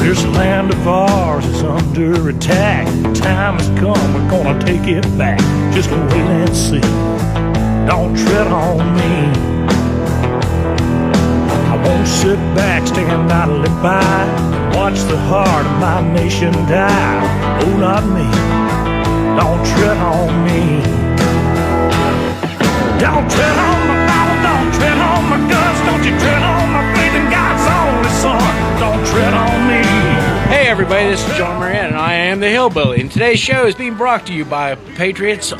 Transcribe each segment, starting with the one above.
This land of ours is under attack. Time has come, we're gonna take it back. Just wait and see. Don't tread on me. I won't sit back, stand idly by, watch the heart of my nation die. Oh, not me. Don't tread on me. Don't tread on my Bible, don't tread on my guns, don't you tread on my faith in God's only Son. Don't tread on me. Hey everybody, this is John Mariette and I am the Hillbilly, and today's show is being brought to you by Patriots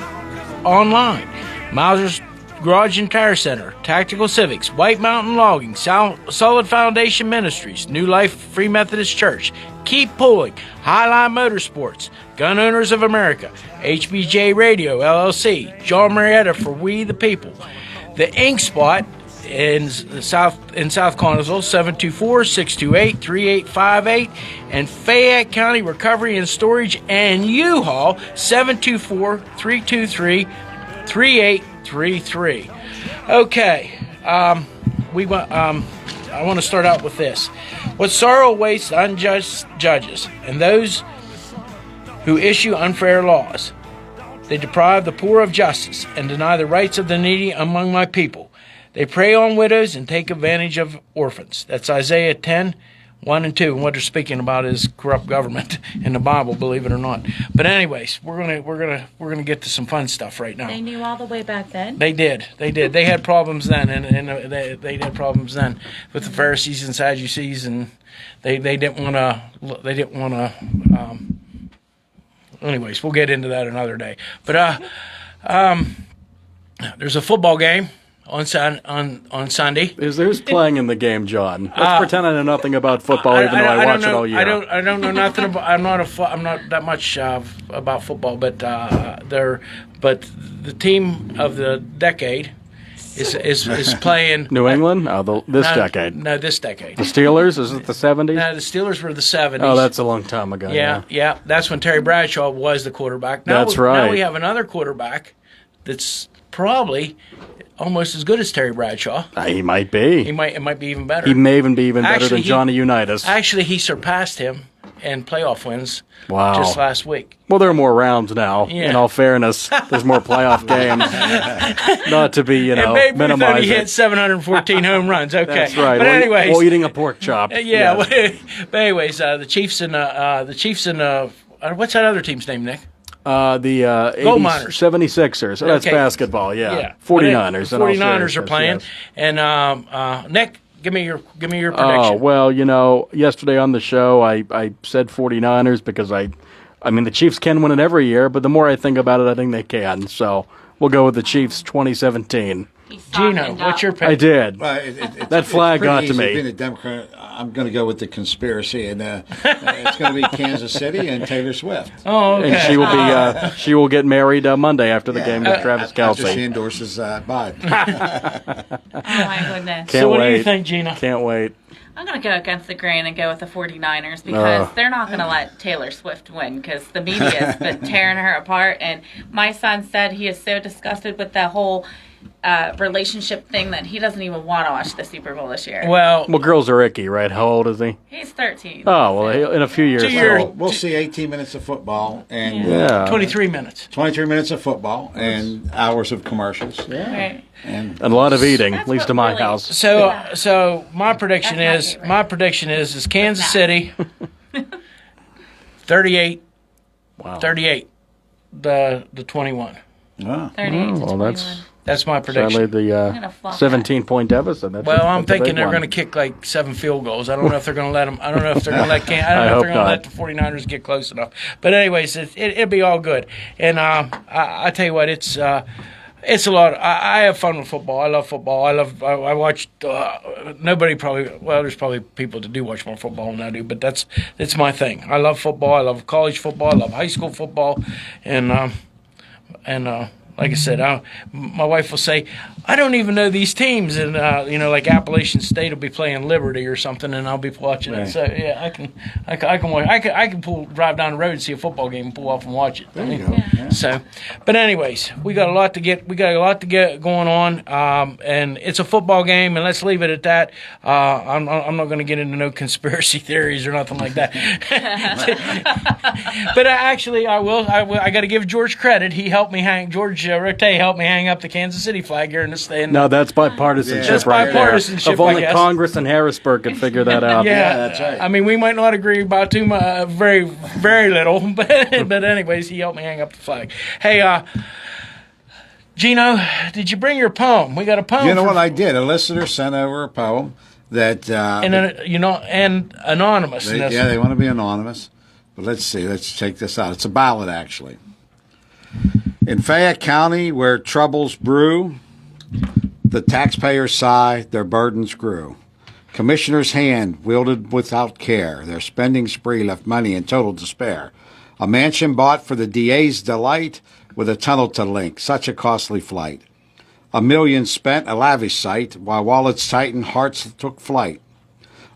Online, Mauser's Garage and Tire Center, Tactical Civics, White Mountain Logging, Solid Foundation Ministries, New Life Free Methodist Church, Keep Pulling, Highline Motorsports, Gun Owners of America, HBJ Radio LLC, John Marietta for We the People, The Ink Spot in South Connersville, 724-628-3858, and Fayette County Recovery and Storage and U-Haul, 724-323-3833. Okay, I want to start out with this. What sorrow awaits unjust judges and those who issue unfair laws. They deprive the poor of justice and deny the rights of the needy among my people. They prey on widows and take advantage of orphans. That's Isaiah 10, 1 and 2. And what they're speaking about is corrupt government in the Bible, believe it or not. But anyways, we're gonna get to some fun stuff right now. They knew all the way back then. They did. They had problems then, and they had problems then with the Pharisees and Sadducees, and they didn't want to. Anyways, we'll get into that another day. But there's a football game on Sunday. Who's playing in the game, John? Let's pretend I know nothing about football, even though I watch it all year. I don't know nothing about. I'm not that much about football, but the team of the decade is playing New England. This decade. No, this decade. The Steelers. Is it the 70s? No, the Steelers were the 70s. Oh, that's a long time ago. Yeah. That's when Terry Bradshaw was the quarterback. That's right. Now we have another quarterback that's probably almost as good as Terry Bradshaw. He might be. It might be even better. He may even be even better than Johnny Unitas. Actually, he surpassed him in playoff wins. Wow. Just last week. Well, there are more rounds now. Yeah. In all fairness, there's more playoff games. Not to be, minimized. He hit 714 home runs. Okay, that's right. But anyways, while eating a pork chop. Yeah. But anyways, the Chiefs and what's that other team's name, Nick? The Gold Miners. 76ers. That's basketball, yeah. 49ers. 49ers are playing. Yes. And Nick, give me your prediction. Oh, well, yesterday on the show I said 49ers because the Chiefs can win it every year, but the more I think about it, I think they can. So we'll go with the Chiefs 2017. Gino, what's your pick? I did. That flag got to me. Being a Democrat, I'm going to go with the conspiracy, and it's going to be Kansas City and Taylor Swift. Oh, okay. And she will get married Monday after the game with Travis Kelce. After she endorses Biden. Oh my goodness! So what do you think, Gina? Can't wait. I'm going to go against the grain and go with the 49ers because they're not going to let Taylor Swift win because the media has been tearing her apart. And my son said he is so disgusted with that whole relationship thing that he doesn't even want to watch the Super Bowl this year. Well, girls are icky, right? How old is he? He's 13. Oh, well, in a few years. We'll see 18 minutes of football and 23 minutes. 23 minutes of football and hours of commercials. Yeah. Right. And a lot of eating, at least to my house. So my prediction is Kansas City 38. Wow. 38. The 21. Wow. 38 to 21. That's my prediction. Sadly, the 17-point deficit. I'm thinking they're going to kick like 7 field goals. I don't know if they're going to let them. I don't know if they're going to let. I don't know if they're going to let the 49ers get close enough. But anyways, it'll be all good. And I tell you what, it's a lot. I have fun with football. I love football. I watch. Nobody probably. Well, there's probably people that do watch more football than I do. But it's my thing. I love football. I love college football. I love high school football, and like I said, my wife will say, I don't even know these teams, and like Appalachian State will be playing Liberty or something, and I'll be watching it. So yeah, I can watch. I can drive down the road and see a football game and pull off and watch it. There you go. Yeah. So, but anyways, we got a lot to get going on, and it's a football game, and let's leave it at that. I'm not going to get into no conspiracy theories or nothing like that. But actually, I will. I got to give George credit. He helped me George Rote helped me hang up the Kansas City flag here in the stand. No, that's bipartisanship. That's right bipartisanship. There. If only I guess. Congress and Harrisburg could figure that out. Yeah, that's right. I mean, we might not agree about too much, very, very little, but anyways, he helped me hang up the flag. Hey, Gino, did you bring your poem? We got a poem. You know what I did? A listener sent over a poem that and anonymous. they want to be anonymous. But let's see. Let's check this out. It's a ballad, actually. In Fayette County, where troubles brew, the taxpayers sigh, their burdens grew. Commissioner's hand wielded without care. Their spending spree left money in total despair. A mansion bought for the DA's delight, with a tunnel to link, such a costly flight. $1 million spent, a lavish sight, while wallets tightened, hearts took flight.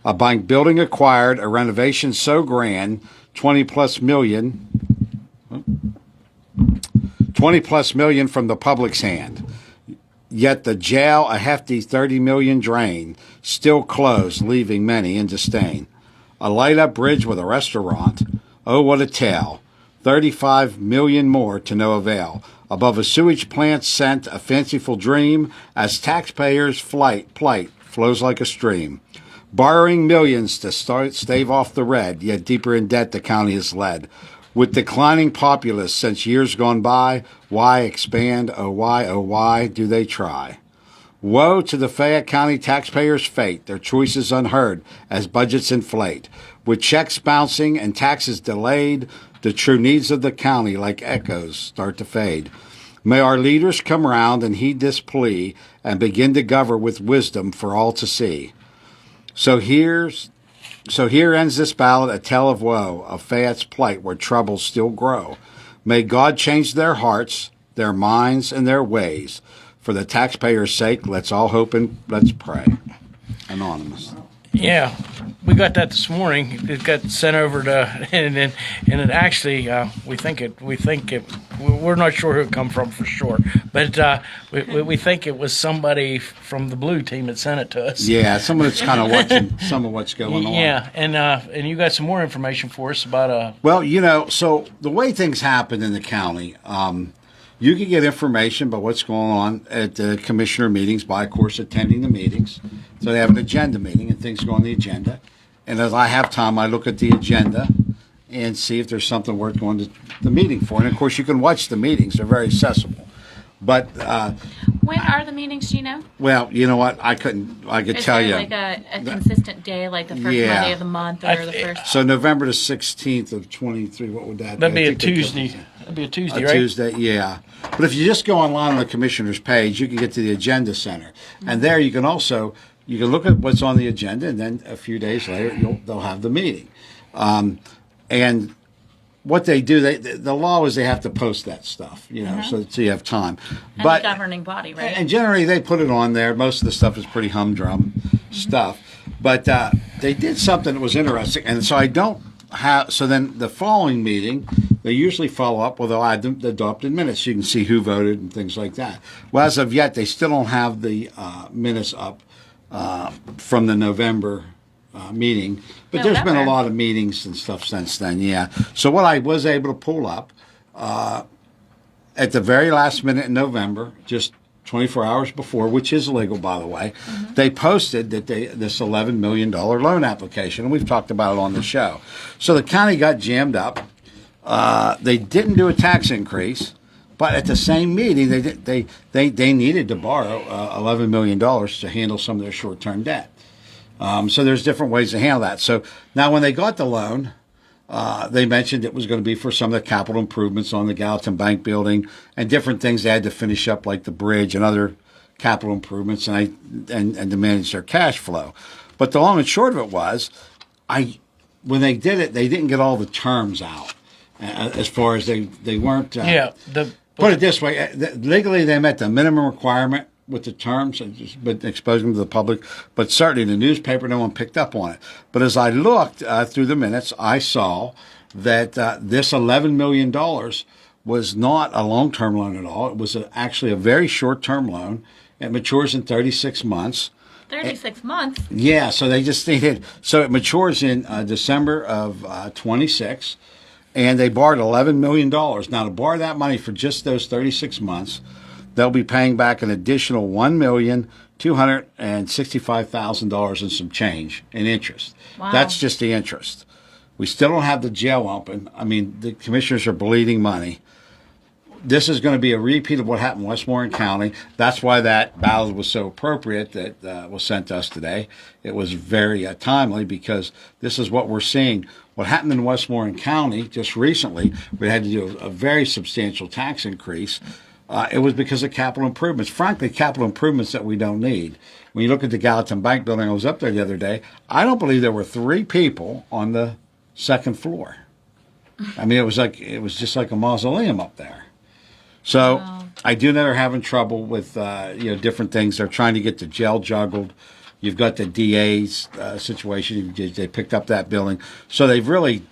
A bank building acquired, a renovation so grand, 20 plus million from the public's hand. Yet the jail, a hefty 30 million drain, still closed, leaving many in disdain. A light-up bridge with a restaurant, oh, what a tale. 35 million more to no avail. Above a sewage plant sent a fanciful dream, as taxpayers' plight flows like a stream. Borrowing millions to stave off the red, yet deeper in debt the county is led. With declining populace since years gone by, why expand, oh why do they try? Woe to the Fayette County taxpayers' fate, their choices unheard as budgets inflate. With checks bouncing and taxes delayed, the true needs of the county, like echoes, start to fade. May our leaders come round and heed this plea and begin to govern with wisdom for all to see. So here ends this ballad, a tale of woe, of Fayette's plight where troubles still grow. May God change their hearts, their minds, and their ways. For the taxpayers' sake, let's all hope and let's pray. Anonymous. Yeah, we got that this morning. It got sent over to, and it actually, we're not sure who it come from for sure, but we think it was somebody from the blue team that sent it to us. Yeah, someone that's kind of watching some of what's going on. Yeah, and you got some more information for us about Well, so the way things happen in the county, you can get information about what's going on at the commissioner meetings by, of course, attending the meetings. So they have an agenda meeting and things go on the agenda. And as I have time, I look at the agenda and see if there's something worth going to the meeting for. And, of course, you can watch the meetings. They're very accessible. But when are the meetings, do you know? well, you know what? I could tell Is you. there like a consistent day, like the first Yeah. Monday of the month or the first? So November the 16th of 23, what would that be? that'd be I a think they Tuesday. put- That'd be a Tuesday, A right? Tuesday, yeah. But if you just go online on the commissioner's page, you can get to the agenda center, and there you can also look at what's on the agenda, and then a few days later they'll have the meeting. And what they do, the law is they have to post that stuff, so you have time. And But the governing body, right? and generally they put it on there. Most of the stuff is pretty humdrum stuff, but they did something that was interesting, and so I don't have. So then the following meeting, they usually follow up. Well, they'll add the adopted minutes. So you can see who voted and things like that. Well, as of yet, they still don't have the minutes up from the November meeting. But there's been a November. lot of meetings and stuff since then. Yeah. So what I was able to pull up at the very last minute in November, just 24 hours before, which is illegal, by the way, they posted that this $11 million loan application, and we've talked about it on the show. So the county got jammed up. They didn't do a tax increase, but at the same meeting, they needed to borrow $11 million to handle some of their short-term debt. So there's different ways to handle that. So now when they got the loan, they mentioned it was going to be for some of the capital improvements on the Gallatin Bank building and different things they had to finish up, like the bridge and other capital improvements, and to manage their cash flow. But the long and short of it was, when they did it, they didn't get all the terms out. As far as they weren't. Put it this way: legally, they met the minimum requirement with the terms, but exposing them to the public. But certainly, the newspaper, no one picked up on it. But as I looked through the minutes, I saw that this $11 million was not a long-term loan at all. It was actually a very short-term loan. It matures in 36 months. 36 months? Yeah, so they just needed. So it matures in December of 26, and they borrowed $11 million. Now, to borrow that money for just those 36 months, they'll be paying back an additional $1,265,000 and some change in interest. Wow. That's just the interest. We still don't have the jail open. I mean, the commissioners are bleeding money. This is going to be a repeat of what happened in Westmoreland County. That's why that ballot was so appropriate that was sent to us today. It was very timely because this is what we're seeing. What happened in Westmoreland County just recently, we had to do a very substantial tax increase. It was because of capital improvements. Frankly, capital improvements that we don't need. When you look at the Gallatin Bank building, I was up there the other day, I don't believe there were 3 people on the second floor. I mean, it was just like a mausoleum up there. So wow. I do know they're having trouble with different things. They're trying to get the jail juggled. You've got the DA's situation. They picked up that building, so they've really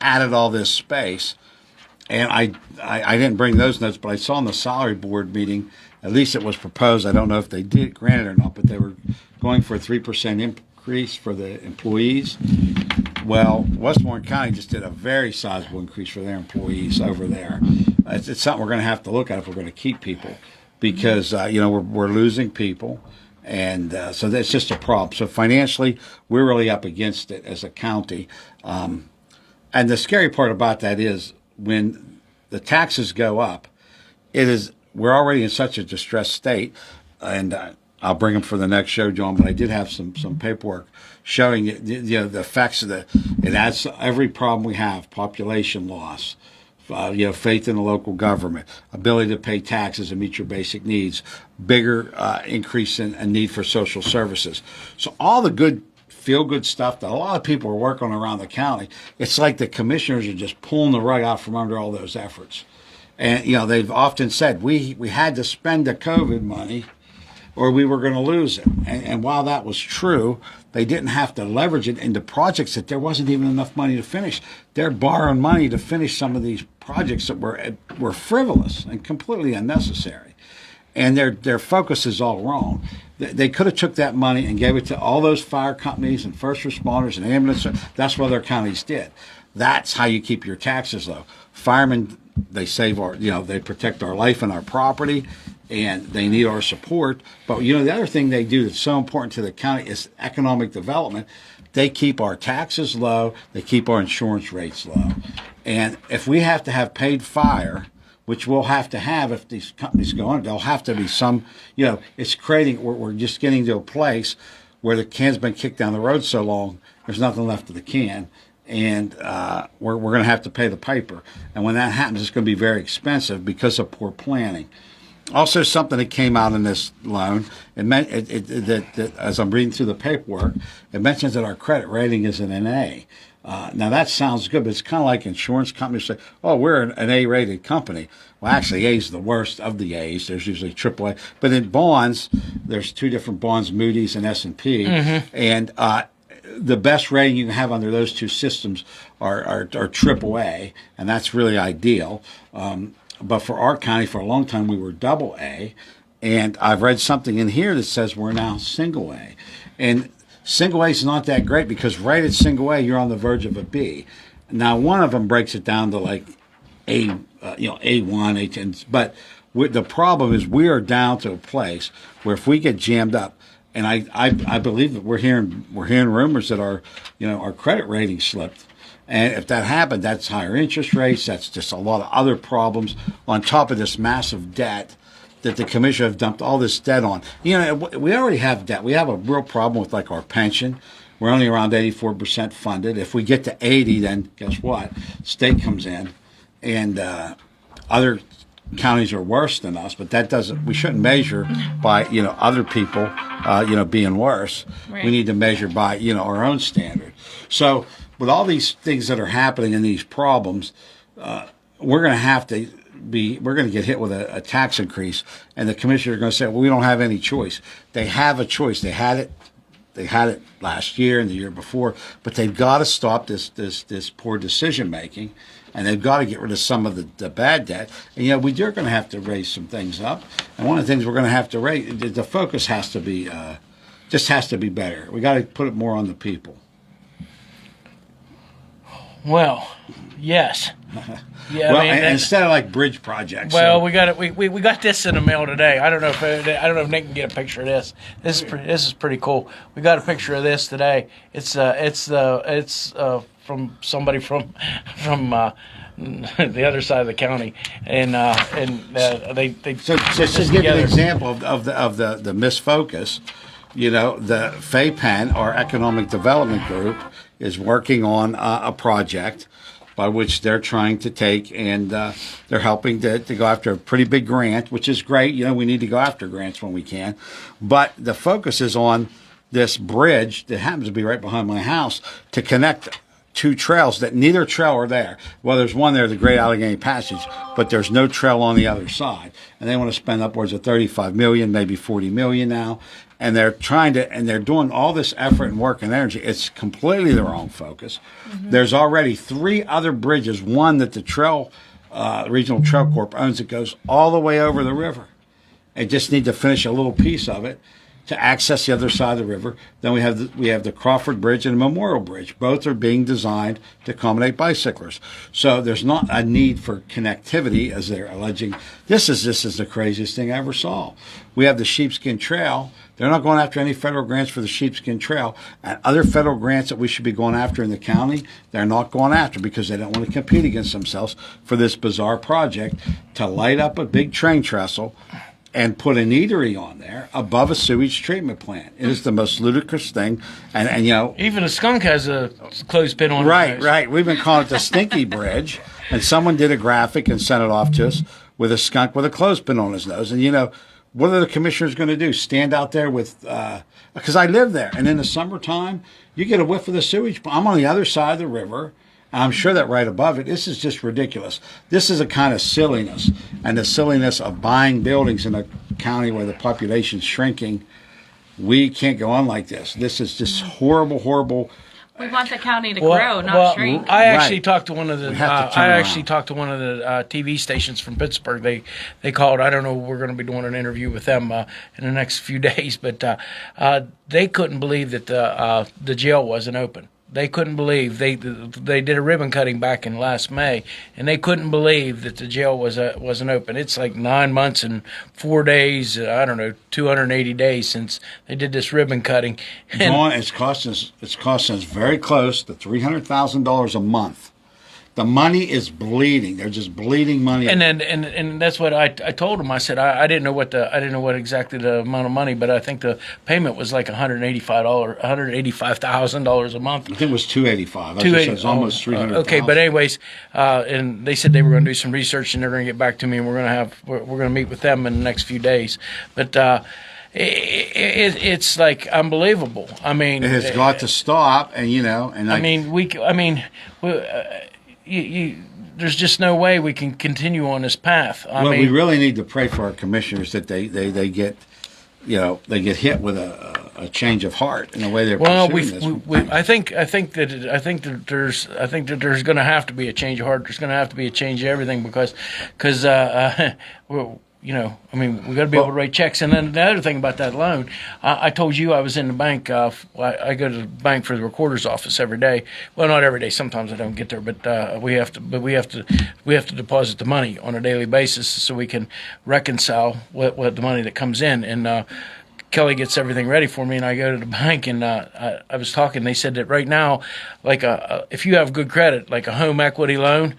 added all this space. And I didn't bring those notes, but I saw in the salary board meeting, at least it was proposed. I don't know if they did grant it or not, but they were going for a 3% increase for the employees. Well, Westmoreland County just did a very sizable increase for their employees over there. It's something we're going to have to look at if we're going to keep people, because we're losing people, and so that's just a problem. So financially, we're really up against it as a county, and the scary part about that is when the taxes go up, we're already in such a distressed state, and I'll bring them for the next show, John. But I did have some paperwork showing the effects of it adds to every problem we have: population loss, faith in the local government, ability to pay taxes and meet your basic needs, bigger increase in a need for social services. So all the good feel-good stuff that a lot of people are working on around the county, it's like the commissioners are just pulling the rug out from under all those efforts. And they've often said we had to spend the COVID money, or we were going to lose it. And while that was true, they didn't have to leverage it into projects that there wasn't even enough money to finish. They're borrowing money to finish some of these projects that were frivolous and completely unnecessary. And their focus is all wrong. They could have took that money and gave it to all those fire companies and first responders and ambulance. That's what their counties did. That's how you keep your taxes low. Firemen, they save they protect our life and our property, and they need our support. But the other thing they do that's so important to the county is economic development. They keep our taxes low. They keep our insurance rates low. And if we have to have paid fire, which we'll have to have if these companies go on, there'll have to be some, it's creating, we're just getting to a place where the can's been kicked down the road so long, there's nothing left of the can. And we're going to have to pay the piper. And when that happens, it's going to be very expensive because of poor planning. Also, something that came out in this loan, it meant that as I'm reading through the paperwork, it mentions that our credit rating is an A. Now, that sounds good, but it's kind of like insurance companies say, oh, we're an A-rated company. Well, actually, A is the worst of the A's. There's usually AAA. But in bonds, there's 2 different bonds, Moody's and S&P. Mm-hmm. And the best rating you can have under those 2 systems are AAA, and that's really ideal. But for our county, for a long time, we were AA. And I've read something in here that says we're now single A. And single A is not that great because right at single A, you're on the verge of a B. Now, one of them breaks it down to like A1, A10. But the problem is we are down to a place where if we get jammed up, and I believe that we're hearing rumors that our credit rating slipped. And if that happened, that's higher interest rates. That's just a lot of other problems on top of this massive debt that the commission have dumped all this debt on. We already have debt. We have a real problem with like our pension. We're only around 84% funded. If we get to 80, then guess what? State comes in, and other counties are worse than us. But that doesn't. We shouldn't measure by other people being worse. Right. We need to measure by our own standard. So with all these things that are happening and these problems, we're going to have to we're going to get hit with a tax increase, and the commissioners are going to say, well, we don't have any choice. They have a choice. They had it last year and the year before, but they've got to stop this poor decision making, and they've got to get rid of some of the bad debt. And we're going to have to raise some things up, and one of the things we're going to have to raise, the focus has to be just has to be better. We got to put it more on the people. Well, yes. Yeah, well, instead of like bridge projects. Well, we got it. We got this in the mail today. I don't know if Nick can get a picture of this. This is pretty cool. We got a picture of this today. It's from somebody from the other side of the county, and they. So just to give you an example of the misfocus, the FAPEN, our Economic Development Group, is working on a project by which they're trying to take, and they're helping to go after a pretty big grant, which is great. We need to go after grants when we can. But the focus is on this bridge that happens to be right behind my house to connect two trails that neither trail are there. Well, there's one there, the Great Allegheny Passage, but there's no trail on the other side. And they want to spend upwards of $35 million, maybe $40 million now. And they're they're doing all this effort and work and energy. It's completely the wrong focus. Mm-hmm. There's already 3 other bridges, one that the Regional Trail Corp owns that goes all the way over the river. They just need to finish a little piece of it to access the other side of the river. Then we have the Crawford Bridge and the Memorial Bridge. Both are being designed to accommodate bicyclists. So there's not a need for connectivity, as they're alleging. This is the craziest thing I ever saw. We have the Sheepskin Trail. They're not going after any federal grants for the Sheepskin Trail. And other federal grants that we should be going after in the county, they're not going after because they don't want to compete against themselves for this bizarre project to light up a big train trestle and put an eatery on there above a sewage treatment plant. It is the most ludicrous thing. And even a skunk has a clothespin on it. Right. We've been calling it the Stinky Bridge. And someone did a graphic and sent it off to us with a skunk with a clothespin on his nose. And, what are the commissioners going to do? Stand out there with, because I live there. And in the summertime, you get a whiff of the sewage. I'm on the other side of the river. I'm sure that right above it, this is just ridiculous. This is a kind of silliness, and the silliness of buying buildings in a county where the population's shrinking. We can't go on like this. This is just horrible, horrible. We want the county to grow, not shrink. I actually talked to one of the TV stations from Pittsburgh. They called. I don't know. We're going to be doing an interview with them in the next few days, but they couldn't believe that the jail wasn't open. They couldn't believe they did a ribbon cutting back in last May, and they couldn't believe that the jail wasn't open. It's like 9 months and 4 days. I don't know, 280 days since they did this ribbon cutting. And it's costing us very close to $300,000 a month. The money is bleeding. They're just bleeding money. And that's what I told them. I said I didn't know what exactly the amount of money, but I think the payment was like $185,000 a month. I think it was $285. It's almost $300,000. Okay, but anyways, and they said they were going to do some research and they're going to get back to me, and we're going to meet with them in the next few days. But it's like unbelievable. I mean, it has got to stop, and there's just no way we can continue on this path. We really need to pray for our commissioners that they get hit with a change of heart in the way they're pursuing this. I think that there's going to have to be a change of heart. There's going to have to be a change of everything because we got to be able to write checks. And then the other thing about that loan, I told you I was in the bank. I go to the bank for the recorder's office every day. Well, not every day. Sometimes I don't get there, but we have to deposit the money on a daily basis so we can reconcile what the money that comes in. And Kelly gets everything ready for me, and I go to the bank, and I was talking. They said that right now, like if you have good credit, like a home equity loan,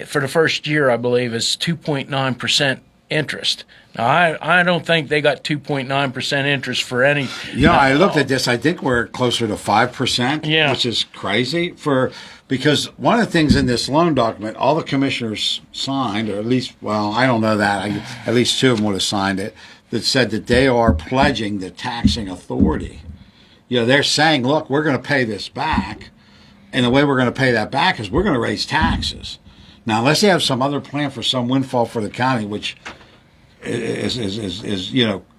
for the first year, I believe is 2.9% interest. Now, I don't think they got 2.9% interest for any. I looked at this. I think we're closer to 5%, which is crazy because one of the things in this loan document, all the commissioners signed, or at least, I don't know that. At least 2 of them would have signed it, that said that they are pledging the taxing authority. They're saying, look, we're going to pay this back, and the way we're going to pay that back is we're going to raise taxes. Now, unless they have some other plan for some windfall for the county, which is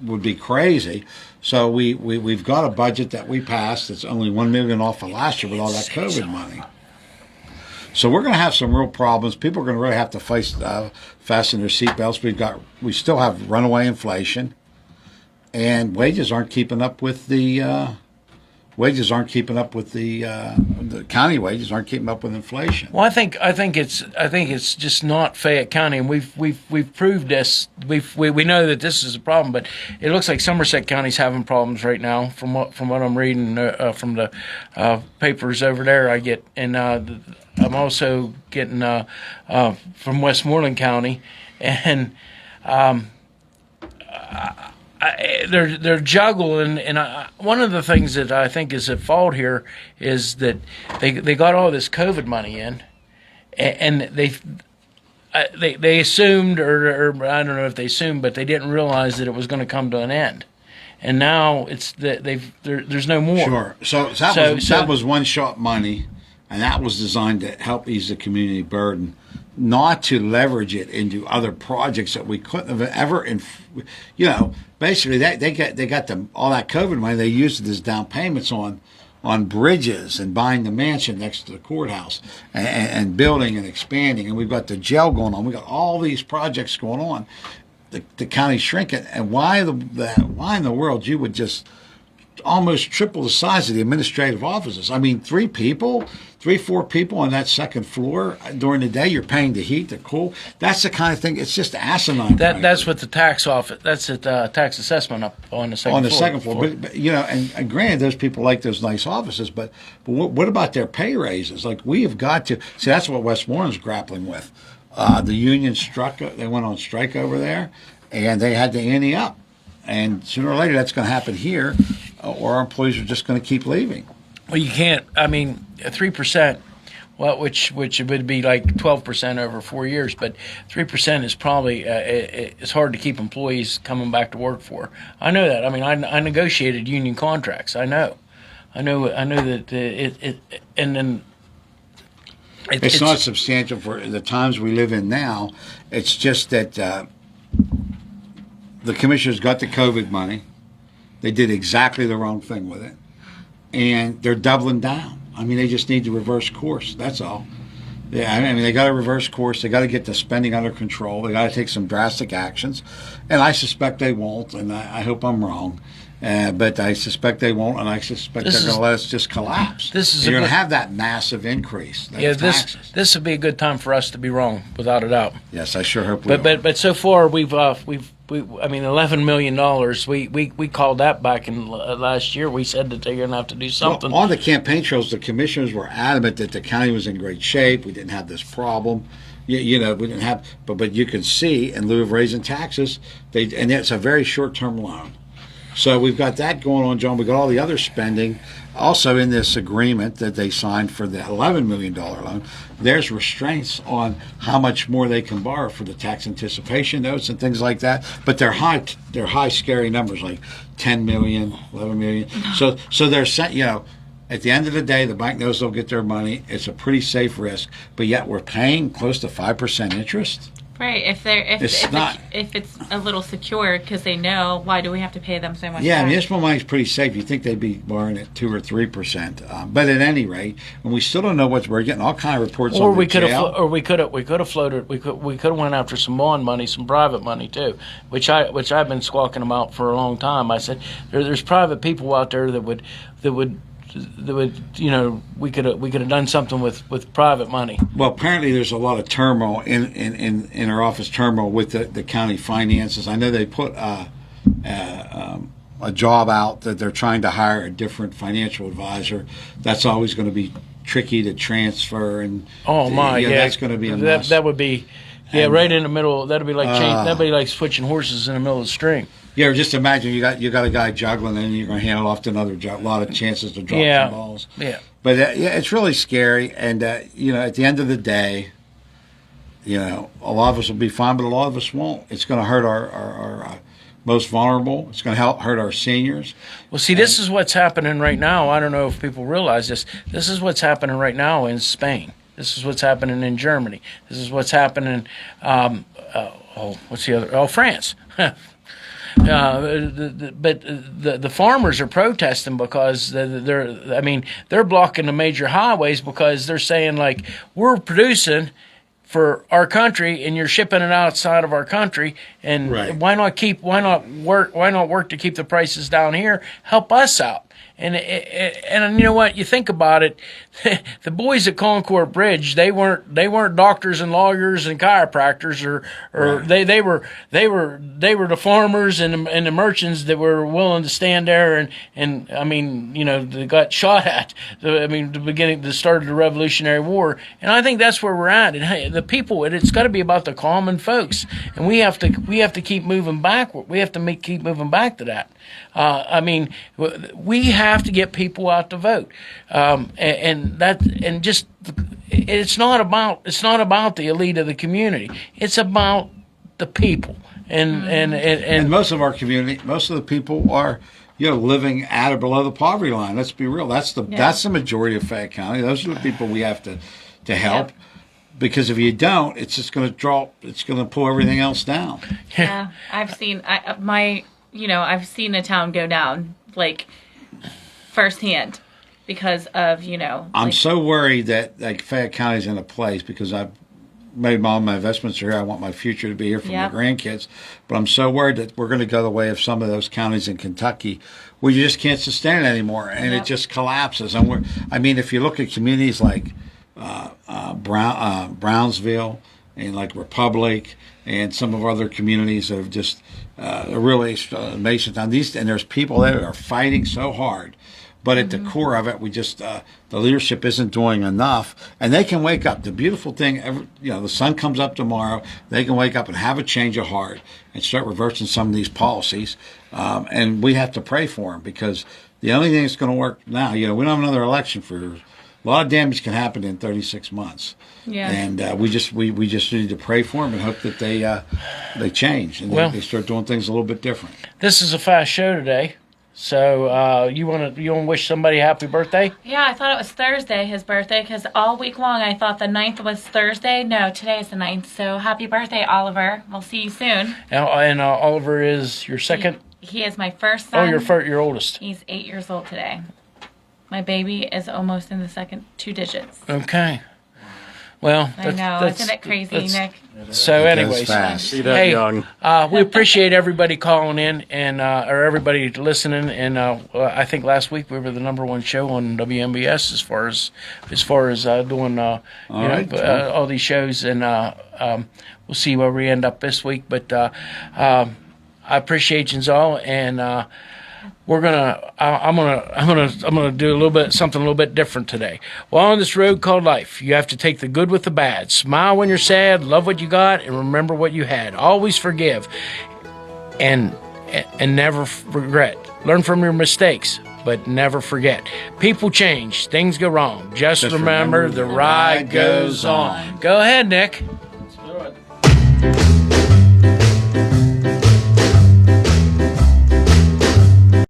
would be crazy. So we've got a budget that we passed that's only $1 million off of last year with all that COVID money. So we're going to have some real problems. People are going to really have to fasten their seatbelts. We still have runaway inflation, and wages aren't keeping up with the county wages aren't keeping up with inflation. Well, I think it's just not Fayette County, and we've proved this. We know that this is a problem, but it looks like Somerset County's having problems right now. From what I'm reading from the papers over there, I get, and I'm also getting from Westmoreland County, and they're juggling, and one of the things that I think is at fault here is that they got all this COVID money in, and they assumed, or I don't know if they assumed, but they didn't realize that it was going to come to an end, and now it's that there's no more. Sure. So that was one shot money, and that was designed to help ease the community burden, not to leverage it into other projects that we couldn't have ever. Basically, they got all that COVID money. They used it as down payments on bridges and buying the mansion next to the courthouse and building and expanding. And we've got the jail going on. We got all these projects going on. The county's shrinking. And why in the world you would just almost triple the size of the administrative offices? I mean, 4 people on that second floor during the day. You're paying the heat, the cool. That's the kind of thing. It's just asinine. That's what the tax office. That's the tax assessment up on the second floor. On the second floor, but and granted, those people like those nice offices, but what about their pay raises? Like, we have got to see. That's what Westmoreland's grappling with. The union struck. They went on strike over there, and they had to ante up. And sooner or later, that's going to happen here, or our employees are just going to keep leaving. Well, you can't. I mean, 3%, well, which would be like 12% over 4 years, but 3% is probably it's hard to keep employees coming back to work for. I know that. I mean, I negotiated union contracts. I know that and then it's not substantial for the times we live in now. It's just that the commissioners got the COVID money. They did exactly the wrong thing with it. And they're doubling down. I mean, they just need to reverse course. That's all. Yeah, I mean, they got to reverse course. They got to get the spending under control. They got to take some drastic actions. And I suspect they won't, and I hope I'm wrong. But I suspect they won't, and I suspect they're going to let us just collapse. You're going to have that massive increase. This would be a good time for us to be wrong, without a doubt. Yes, I sure hope we are. But so far we've $11 million. We called that back in last year. We said that they're going to have to do something. Well, on the campaign trails, the commissioners were adamant that the county was in great shape. We didn't have this problem. We didn't have, but you can see in lieu of raising taxes, and it's a very short-term loan. So we've got that going on, John. We've got all the other spending. Also, in this agreement that they signed for the $11 million loan, there's restraints on how much more they can borrow for the tax anticipation notes and things like that. But they're high, scary numbers, like $10 million, $11 million. So they're set. At the end of the day, the bank knows they'll get their money. It's a pretty safe risk, but yet we're paying close to 5% interest. Right, if it's a little secure because they know, why do we have to pay them so much? Yeah, municipal money's pretty safe. You think they'd be borrowing at 2 or 3%, but at any rate, and we still don't know we're getting all kind of reports. Or on we the could jail. have, we could have floated. We could have went after some bond money, some private money too, which I've been squawking about for a long time. I said there's private people out there that would we could have done something with private money. Well, apparently there's a lot of turmoil in our office, turmoil with the county finances. I know they put a job out that they're trying to hire a different financial advisor. That's always going to be tricky to transfer, and that's going to be a mess. That would be right in the middle. That'd be like switching horses in the middle of the string. Yeah, or just imagine you got a guy juggling, and you're going to hand it off to another. A lot of chances to drop some balls. Yeah. But it's really scary, and at the end of the day, a lot of us will be fine, but a lot of us won't. It's going to hurt our most vulnerable. It's going to hurt our seniors. Well, see, this is what's happening right now. I don't know if people realize this. This is what's happening right now in Spain. This is what's happening in Germany. This is what's happening. What's the other? Oh, France. But the farmers are protesting because they're blocking the major highways because they're saying, like, we're producing for our country and you're shipping it outside of our country, and Right. why not work to keep the prices down here? Help us out. And you know what? You think about it. The boys at Concord Bridge, they weren't doctors and lawyers and chiropractors, or Right. they were the farmers and the merchants that were willing to stand there and I mean, you know, they got shot at. The start of the Revolutionary War, and I think that's where we're at. And hey, the people, it's got to be about the common folks, and we have to keep moving backward. We have to keep moving back to that. We have to get people out to vote, it's not about the elite of the community. It's about the people, And most of our community, most of the people are, living at or below the poverty line. Let's be real. That's the majority of Fayette County. Those are the people we have to help. Yep. Because if you don't, it's just going to pull everything else down. Yeah, I've seen I've seen a town go down, like, firsthand because of, I'm so worried that, like, Fayette County's in a place because I've made all my investments are here. I want my future to be here for Yep. my grandkids. But I'm so worried that we're going to go the way of some of those counties in Kentucky where you just can't sustain it anymore, and Yep. it just collapses. And if you look at communities like Brownsville and like Republic and some of our other communities that have just really amazing town. And there's people there that are fighting so hard. But at the core of it, we just the leadership isn't doing enough, and they can wake up. The beautiful thing, the sun comes up tomorrow. They can wake up and have a change of heart and start reversing some of these policies. And we have to pray for them because the only thing that's going to work now, we don't have another election for. A lot of damage can happen in 36 months. Yeah. And we just need to pray for them and hope that they change and they start doing things a little bit different. this is a fast show today. So you want to wish somebody happy birthday? Yeah, I thought it was Thursday, his birthday, because all week long I thought the 9th was Thursday. No, today is the 9th. So happy birthday, Oliver. We'll see you soon. And Oliver is your second. He is my first son. Your oldest. He's 8 years old today. My baby is almost in the second 2 digits. Okay. Well, I know. Isn't it crazy, Nick? So, anyways, fast. See that young. We appreciate everybody calling in and or everybody listening. And I think last week we were the #1 show on WMBS as far as doing all these shows. And we'll see where we end up this week. But I appreciate you all, and I'm gonna do something a little bit different today. Well, on this road called life, you have to take the good with the bad. Smile when you're sad, love what you got, and remember what you had. Always forgive, and never regret. Learn from your mistakes, but never forget. People change, things go wrong. Just remember the ride goes on. Go ahead, Nick. Let's do it.